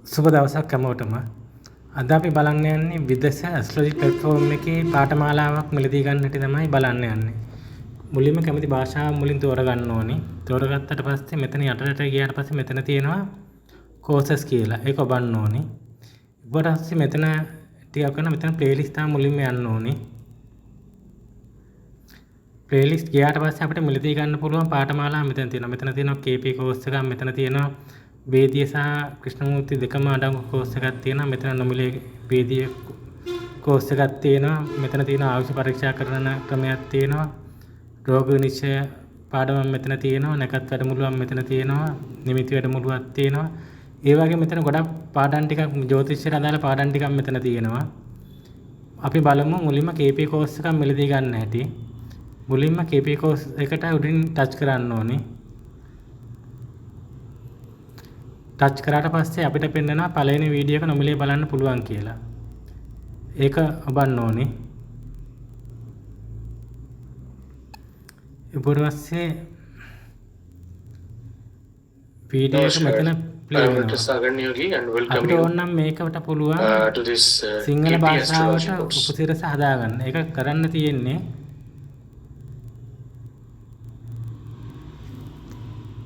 සුබ දවසක් හැමෝටම. අද අපි බලන්න යන්නේ විදෙස ඇස්ට්‍රොලොජි ප්ලැට්ෆෝම් එකේ පාඨමාලාවක් මිලදී ගන්න හැටි තමයි බලන්න යන්නේ. මුලින්ම කැමති භාෂාව මුලින් තෝරගන්න ඕනේ. තෝරගත්තට පස්සේ මෙතන යටට ගියාට පස්සේ මෙතන තියෙනවා courses කියලා. ඒක ඔබන්න ඕනේ. ඊට පස්සේ මෙතන ටිකක් කරන මෙතන ප්ලේලිස්ට් එක මුලින්ම යන්න ඕනේ. ප්ලේලිස්ට් ගියාට පස්සේ අපිට මිලදී ගන්න පුළුවන් පාඨමාලා මෙතන තියෙනවා. මෙතන තියෙනවා KP course එකක්, මෙතන තියෙනවා වේදිය සහ ක්‍රිෂ්ණමූර්ති දෙකම අඩංගු course එකක් තියෙනවා. මෙතන නොමිලේ වේදිය course එකක් තියෙනවා. මෙතන තියෙනවා ආයුෂ පරීක්ෂා කරන ක්‍රමයක් තියෙනවා. රෝග විනිශ්චය පාඩමක් මෙතන තියෙනවා. නැකත් වැඩමුළුවක් මෙතන තියෙනවා. නිමිති වැඩමුළුවක් තියෙනවා. ඒ වගේ මෙතන ගොඩක් පාඩම් ටිකක් ජ්‍යොතිෂයට අදාළ පාඩම් ටිකක් මෙතන තියෙනවා. අපි බලමු මුලින්ම KP course එකක් මිලදී ගන්න හැටි. මුලින්ම KP course එකට උඩින් ටච් කරන්න ඕනේ. ටච් කරාට පස්සේ අපිට පෙන්නනවා පළවෙනි වීඩියෝ එක නොමිලේ බලන්න පුළුවන් කියලා. ඒක ඔබන්න ඕනේ. ඊට පස්සේ වීඩියෝ එක මෙතන ප්ලේ වෙනවා. අපිට ඕනනම් මේකට පුළුවන් සිංහල භාෂාවට උපසිරස හදාගන්න. ඒක කරන්න තියෙන්නේ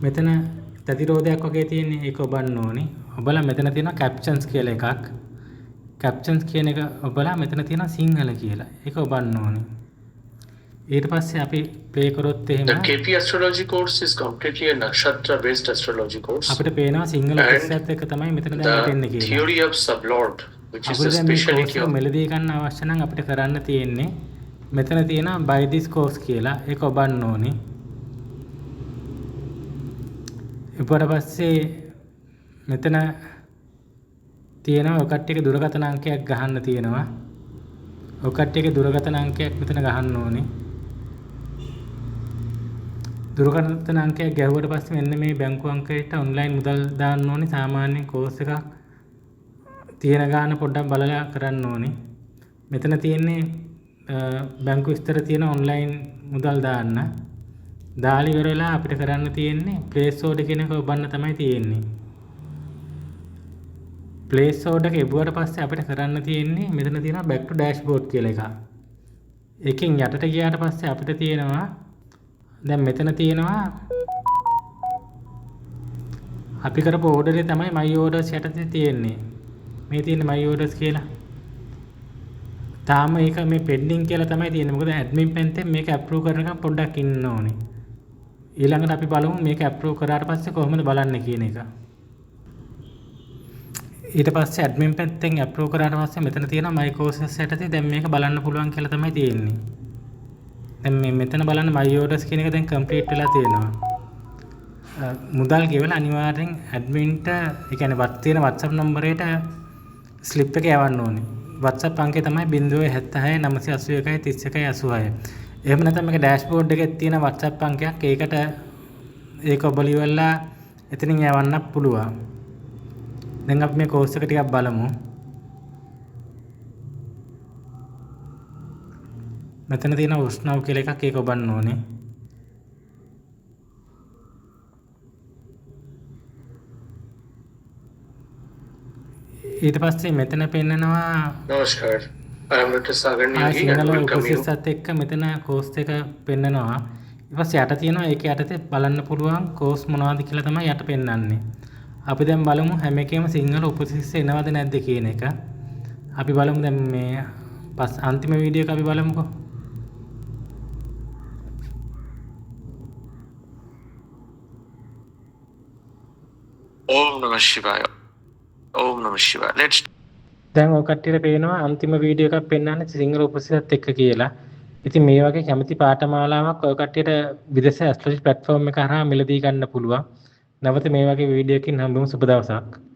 මෙතන ප්‍රතිරෝධයක් වගේ තියෙන්නේ. ඒක ඔබන්න ඕනේ. ඔබලා මෙතන තියෙනවා captions කියලා එකක්. captions කියන එක ඔබලා මෙතන තියෙනවා සිංහල කියලා. ඒක ඔබන්න ඕනේ. ඊට පස්සේ අපි ප්ලේ කරොත් එහෙම The KP astrology course is completely a nakshatra based astrology course. අපිට පේනවා සිංහල උපසිරසත් එක්ක තමයි මෙතන දැන් හිටින්නේ The කියලා. theory of sublord, which is the අපිට මේ speciality course of මෙලදී ගන්න අවශ්‍ය නම් අපිට කරන්න තියෙන්නේ මෙතන තියෙනවා buy this course කියලා. ඒක ඔබන්න ඕනේ. ඊට පස්සේ මෙතන තියෙනවා ඔය කට්ටියගේ දුරකථන අංකයක් ගහන්න තියෙනවා. ඔය කට්ටියගේ දුරකථන අංකයක් මෙතන ගහන්න ඕනේ. දුරකථන අංකයක් ගැහුවට පස්සේ මෙන්න මේ බැංකු අංකයට ඔන්ලයින් මුදල් දාන්න ඕනේ. සාමාන්‍ය කෝස් එකක් තියෙන ගාන පොඩ්ඩක් බලලා කරන්න ඕනේ. මෙතන තියෙන්නේ බැංකු විස්තර තියෙන ඔන්ලයින් මුදල් දාන්න. දාලි ඉවරලා අපිට කරන්න තියෙන්නේ ප්ලේස් ඕඩර් කියන එක ඔබන්න තමයි තියෙන්නේ. ප්ලේස් ඕඩර් එක එබුවට පස්සේ අපිට කරන්න තියෙන්නේ මෙතන තියෙනවා back to dashboard කියලා එකක්. එකෙන් යටට ගියාට පස්සේ අපිට තියෙනවා දැන් මෙතන තියෙනවා අපි කරපු ඕඩරේ තමයි my orders යටතේ තියෙන්නේ. මේ තියෙන්නේ my orders කියලා. තාම ඒක මේ pending කියලා තමයි තියෙන්නේ. මොකද admin පැත්තෙන් මේක approve කරනකම් පොඩ්ඩක් ඉන්න ඕනේ. ඊළඟට අපි බලමු මේක approve කරාට පස්සේ කොහොමද බලන්නේ කියන එක. ඊට පස්සේ admin පැත්තෙන් approve කරාට පස්සේ මෙතන තියෙනවා my courses යටතේ දැන් මේක බලන්න පුළුවන් කියලා තමයි තියෙන්නේ. දැන් මේ මෙතන බලන්න my orders කියන එක දැන් complete වෙලා තියෙනවා. මුදල් ගෙවලා අනිවාර්යෙන් admin-ට ඒ කියන්නේ තියෙන WhatsApp නම්බරයට slip එක යවන්න ඕනේ. WhatsApp අංකය තමයි 076 981 3186. එහෙම නැත්නම් මේක ඩෑෂ්බෝඩ් එකේ තියෙන WhatsApp අංකයක්. ඒකට ඒක ඔබ ලියවලා එතනින් යවන්න පුළුවන්. දැන් අපි මේ course එක ටිකක් බලමු. මෙතන තියෙන උෂ්ණව කියලා එකක්. ඒක ඔබන්න ඕනේ. ඊට පස්සේ මෙතන පෙන්නනවා Namaskar. I am Dr. Sagar Negi and Sinhala welcome you. උපසිරසත් එක්ක මෙතන කෝස් එක පෙන්නනවා. ඊට පස්සේ යට තියෙනවා ඒක යටතේ බලන්න පුළුවන් කෝස් මොනවද කියලා තමයි යට පෙන්නන්නේ. අපි දැන් බලමු හැම එකෙම සිංහල උපසිරස එනවද නැද්ද කියන එක. අපි බලමු දැන් මේ අන්තිම වීඩියෝ එක අපි බලමුකෝ. Om Namah Shivaya. Om Namah Shivaya. Let's දැන් ඔය කට්ටියට පේනවා අන්තිම වීඩියෝ එකක් පෙන්නන්නේ සිංහල උපසිරසත් එක්ක කියලා. ඉතින් මේ වගේ කැමති පාඨමාලාවක් ඔය කට්ටියට විදේශ ඇස්ට්‍රොලොජි ප්ලැට්ෆෝම් එක හරහා මිලදී ගන්න පුළුවන්. නැවත මේ වගේ වීඩියෝ එකකින් හම්බෙමු. සුබ දවසක්.